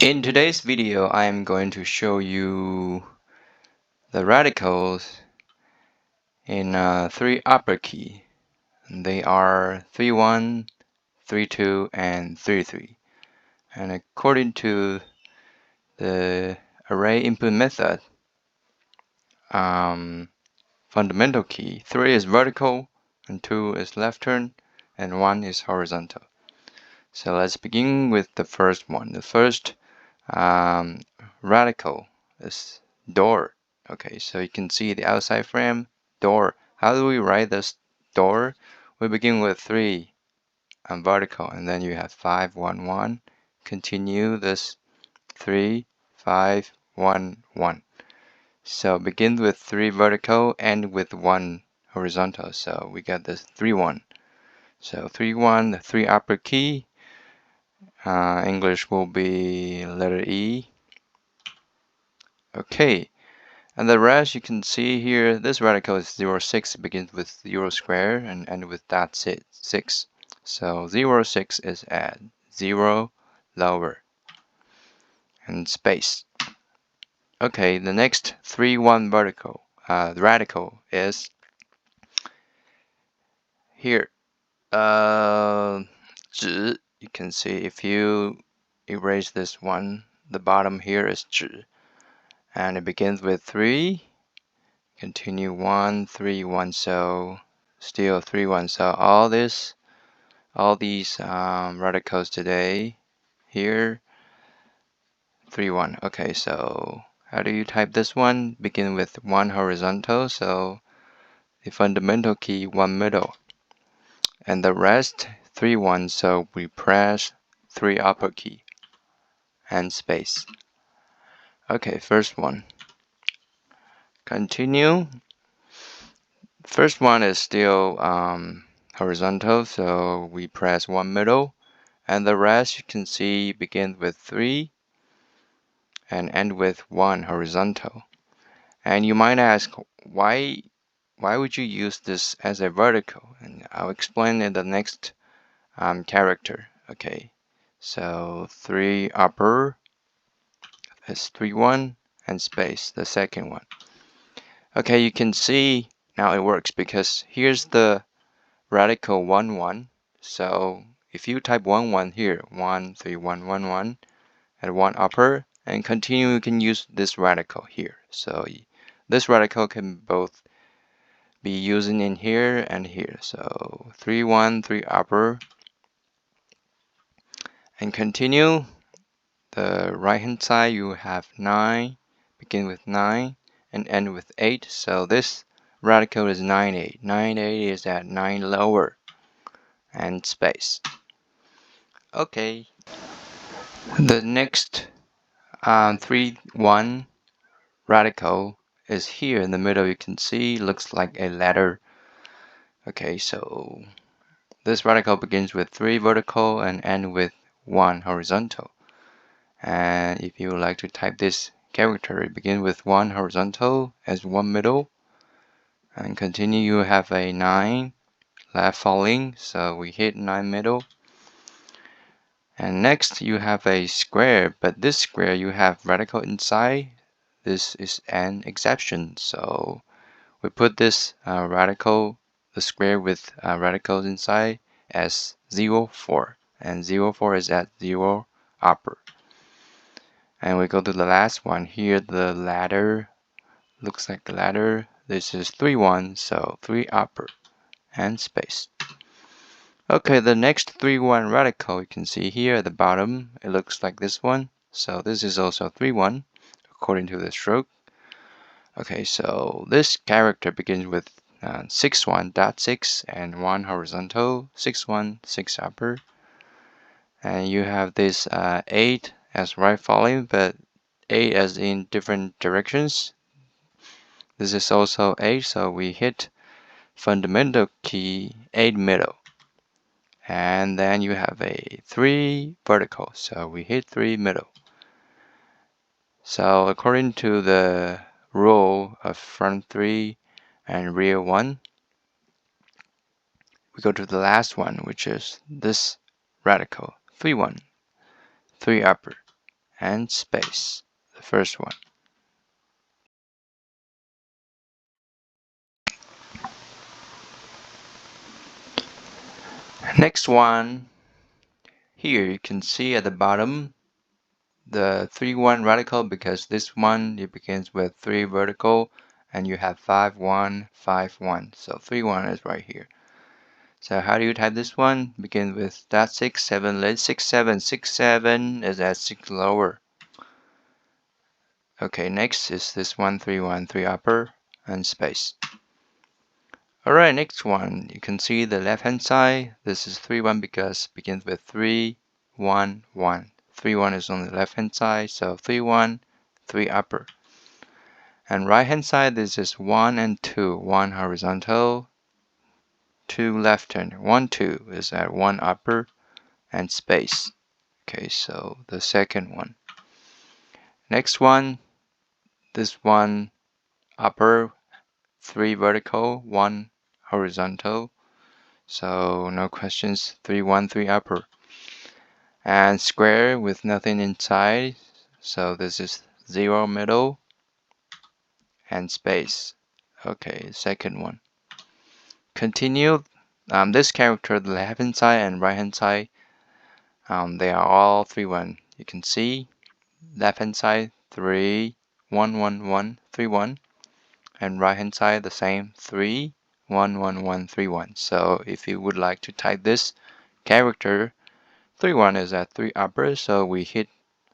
In today's video, I am going to show you the radicals in 3 upper key. They are 3-1, 3-2, and 3-3. And according to the array input method, fundamental key 3 is vertical, and 2 is left turn, and 1 is horizontal. So let's begin with the first one. The first radical is door. Okay, so you can see the outside frame, door. How do we write this door? We begin with 3 vertical, and then you have 5, 1, 1. Continue this 3, 5, 1, 1. So begin with 3 vertical, end with 1 horizontal. So we got this 3, 1. So 3, 1, the 3 upper key. English will be letter E. Okay, and the rest you can see here, this radical is 0, 6, begins with 0 square and end with dot 6. So 0, 6 is at 0 lower and space. Okay, the next 3, 1 vertical, the radical is here. 指, you can see if you erase this one, the bottom here is 指. And it begins with 3, continue 1, 3, 1, so still 3, 1. So all these radicals today here 3, 1. Okay, so how do you type this one? Begin with 1 horizontal, so the fundamental key 1 middle, and the rest 3, 1. So we press 3 upper key and space. Okay, first one. Continue. First one is still horizontal, so we press 1 middle, and the rest you can see begin with 3 and end with 1 horizontal. And you might ask, why would you use this as a vertical? And I'll explain in the next character. Okay, so 3 upper is 3, 1 and space, the second one. Okay, you can see now it works because here's the radical 1, 1. So if you type 1, 1 here, 1, 3, 1, 1, 1, and 1 upper, and continue, you can use this radical here. So this radical can both be using in here and here. So 3, 1, 3 upper, and continue. The right hand side you have 9, begin with 9 and end with 8. So this radical is 9, 8. 9, 8 is at 9 lower and space. Okay, the next 3, 1 radical is here in the middle. You can see looks like a ladder. Okay, so this radical begins with 3 vertical and end with 1 horizontal. And if you would like to type this character, it begins with 1 horizontal as 1 middle, and continue. You have a 9 left falling, so we hit 9 middle. And next you have a square, but this square you have radical inside. This is an exception, so we put this radical, the square with radicals inside, as 0, 4, and 0, 4 is at 0 upper. And we go to the last one here. The ladder looks like a ladder. This is 3, 1, so 3 upper and space. Okay, the next 3, 1 radical you can see here at the bottom. It looks like this one. So this is also 3, 1 according to the stroke. Okay, so this character begins with 6, 1, dot 6 and 1 horizontal, 6, 1, 6 upper. And you have this 8 as right falling, but 8 as in different directions. This is also 8, so we hit fundamental key 8 middle. And then you have a 3 vertical, so we hit 3 middle. So according to the rule of front 3 and rear 1, we go to the last one, which is this radical 3, 1, 3 upper and space. The first one. Next one, here you can see at the bottom the 3-1 radical, because this one it begins with 3 vertical and you have 5-1, 5-1. So 3-1 is right here. So how do you type this one? Begin with dot 6, 7 lid, 6, 7, 6, 7 is at 6 lower. Okay, next is this one, 3-1, 3 upper and space. Alright, next one, you can see the left hand side. This is 3-1 because it begins with 3, 1, 1. 3-1 is on the left hand side, so 3-1, 3 upper. And right hand side, this is 1 and 2, 1 horizontal, 2 left turn. 1, 2 is at 1 upper and space. Okay, so the second one. Next one, this one upper, 3 vertical, 1 horizontal. So no questions, 3, 1, 3 upper. And square with nothing inside. So this is 0 middle and space. Okay, second one. Continue. This character, the left hand side and right hand side, they are all 3-1. You can see left hand side 3, 1, 1, 1, 3, 1, and right hand side the same 3, 1, 1, 1, 3, 1. So if you would like to type this character, 3-1 is at 3 upper, so we hit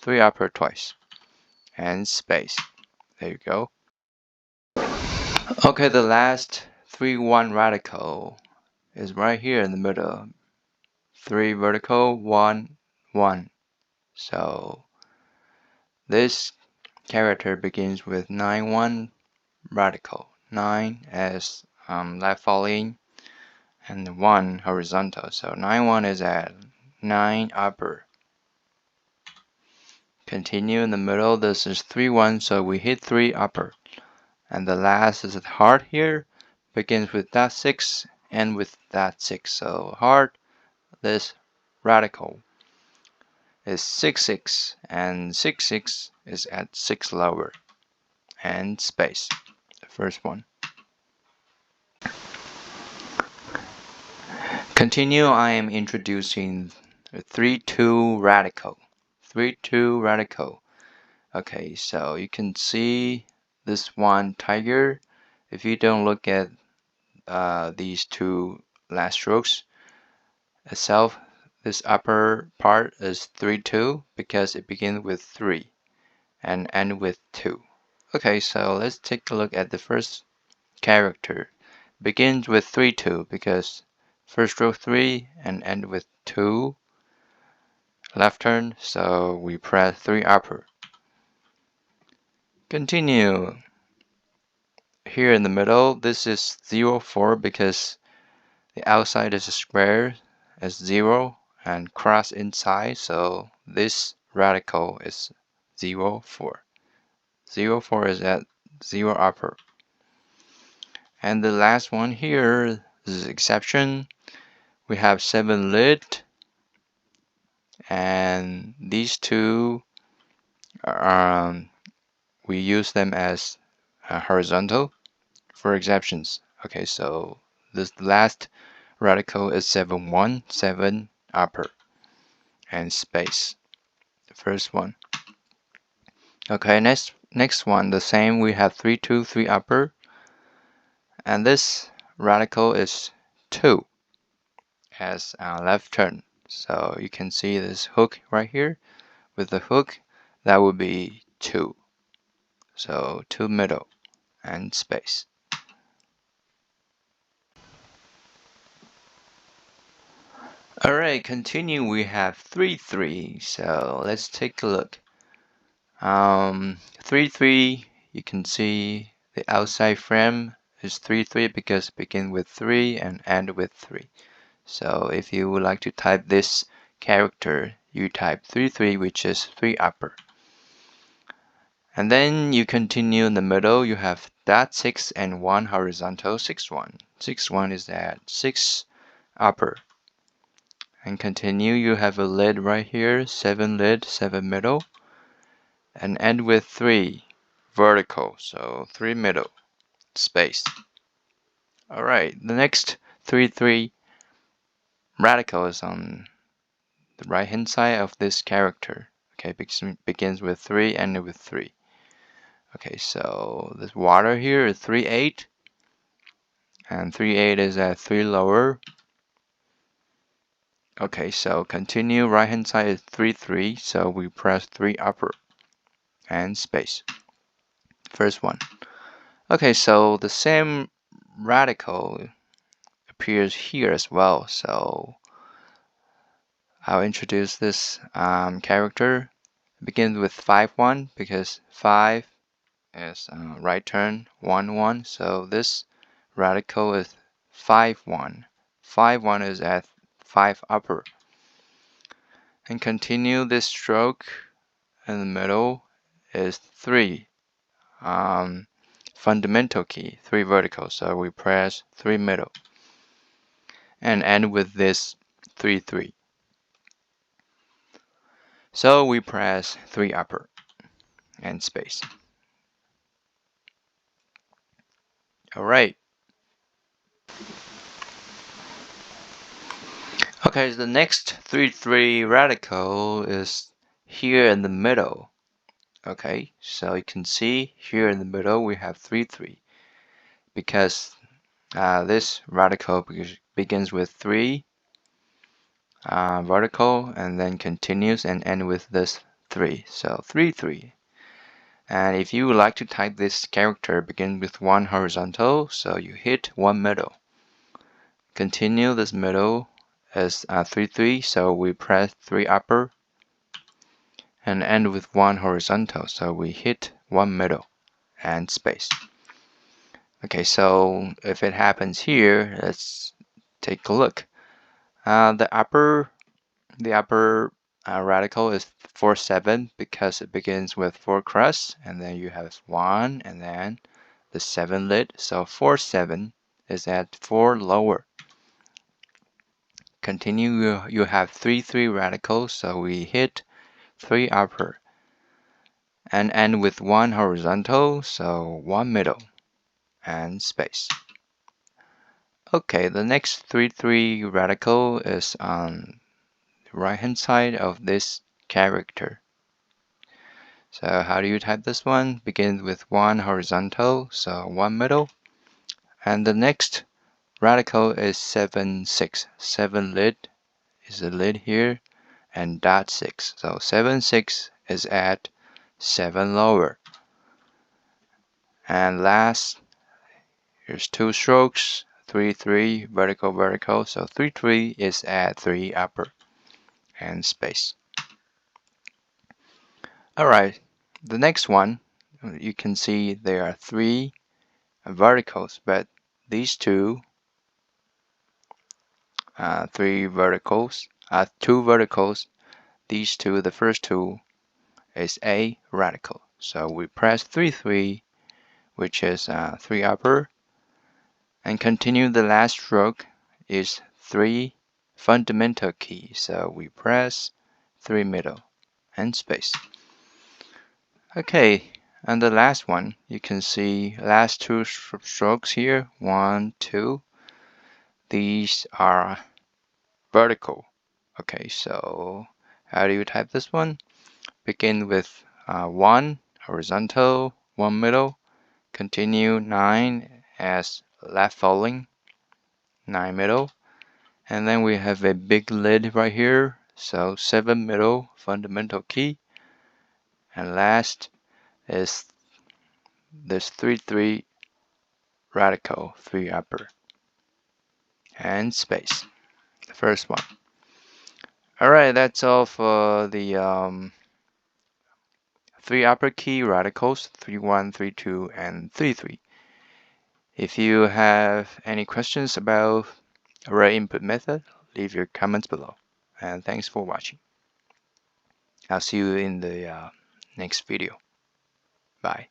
3 upper twice and space. There you go. Okay, the last 3-1 radical is right here in the middle. 3 vertical, 1, 1. So this character begins with 9-1 radical. 9 as left falling and 1 horizontal. So 9-1 is at 9 upper. Continue in the middle. This is 3-1, so we hit 3 upper. And the last is heart here. Begins with dot 6 and with dot 6. So heart, this radical is 6, 6, and 6, 6 is at 6 lower. And space, the first one. Continue, I am introducing the 3-2 radical. 3-2 radical. Okay, so you can see this one tiger. If you don't look at these two last strokes itself, this upper part is 3-2 because it begins with 3 and end with 2. Okay, so let's take a look at the first character. Begins with 3-2 because first stroke 3 and end with 2. Left turn, so we press 3 upper. Continue. Here in the middle, this is 0-4 because the outside is a square as 0 and cross inside, so this radical is 0-4. 0-4 is at 0 upper. And the last one here is exception. We have 7 lid, and these two are, we use them as horizontal for exceptions. Okay, so this last radical is 7-1, 7 upper, and space. The first one. Okay, next one, the same. We have 3-2, 3 upper, and this radical is 2 as our left turn. So you can see this hook right here. With the hook, that would be 2. So 2 middle and space. Alright, continue. We have 3-3. So let's take a look. 3-3, you can see the outside frame is 3-3 because it begins with 3 and end with 3. So if you would like to type this character, you type 3-3, which is 3 upper. And then you continue in the middle, you have dot 6 and 1 horizontal, 6-1. 6-1 is at 6 upper. And continue, you have a lid right here, 7 lid, 7 middle. and end with 3 vertical, so 3 middle space. Alright, the next 3 radical is on the right hand side of this character. Okay, begins with 3, ended with 3. Okay, so this water here is 3/8, and 3/8 is at 3 lower. Okay, so continue, right hand side is 3/3, so we press 3 upper and space. First one. Okay, so the same radical appears here as well, so I'll introduce this character. It begins with 5/1 because 5 is right turn, 1/1, so this radical is 5/1. 5/1 is at 5 upper. And continue this stroke in the middle is 3. Fundamental key, 3 vertical, so we press 3 middle. And end with this 3/3. So we press 3 upper and space. Alright. Okay, so the next 3/3 radical is here in the middle. Okay, so you can see here in the middle we have 3/3 because this radical begins with 3 vertical and then continues and end with this 3. So 3/3. And if you would like to type this character, begin with 1 horizontal, so you hit 1 middle. Continue this middle as 3/3, so we press 3 upper and end with 1 horizontal, so we hit 1 middle and space. Okay, so if it happens here, let's take a look. The upper radical is 4/7 because it begins with 4 crust, and then you have 1, and then the 7 lid. So 4/7 is at 4 lower. Continue, you have 3/3 radicals, so we hit 3 upper and end with 1 horizontal, so 1 middle and space. Okay, the next 3/3 radical is on the right hand side of this character. So how do you type this one? Begins with 1 horizontal, so 1 middle. And the next radical is 7/6. 7 lid is the lid here, and dot 6. So 7/6 is at 7 lower. And last, here's 2 strokes, 3/3 vertical vertical. So 3/3 is at 3 upper and space. Alright, the next one, you can see there are 3 verticals, but these 2 2 verticals, these 2, the first 2 is a radical. So we press 3/3, which is 3 upper, and continue the last stroke is 3 fundamental key. So we press 3 middle and space. Okay, and the last one, you can see last 2 strokes here, 1, 2. These are vertical. Okay, so how do you type this one? Begin with 1 horizontal, 1 middle, continue 9 as left falling, 9 middle, and then we have a big lid right here, so 7 middle fundamental key, and last is this 3/3 radical, 3 upper and space, the first one. Alright, that's all for the 3 upper key radicals, 3/1, 3/2, and 3/3. If you have any questions about array input method, leave your comments below. And thanks for watching. I'll see you in the next video. Bye.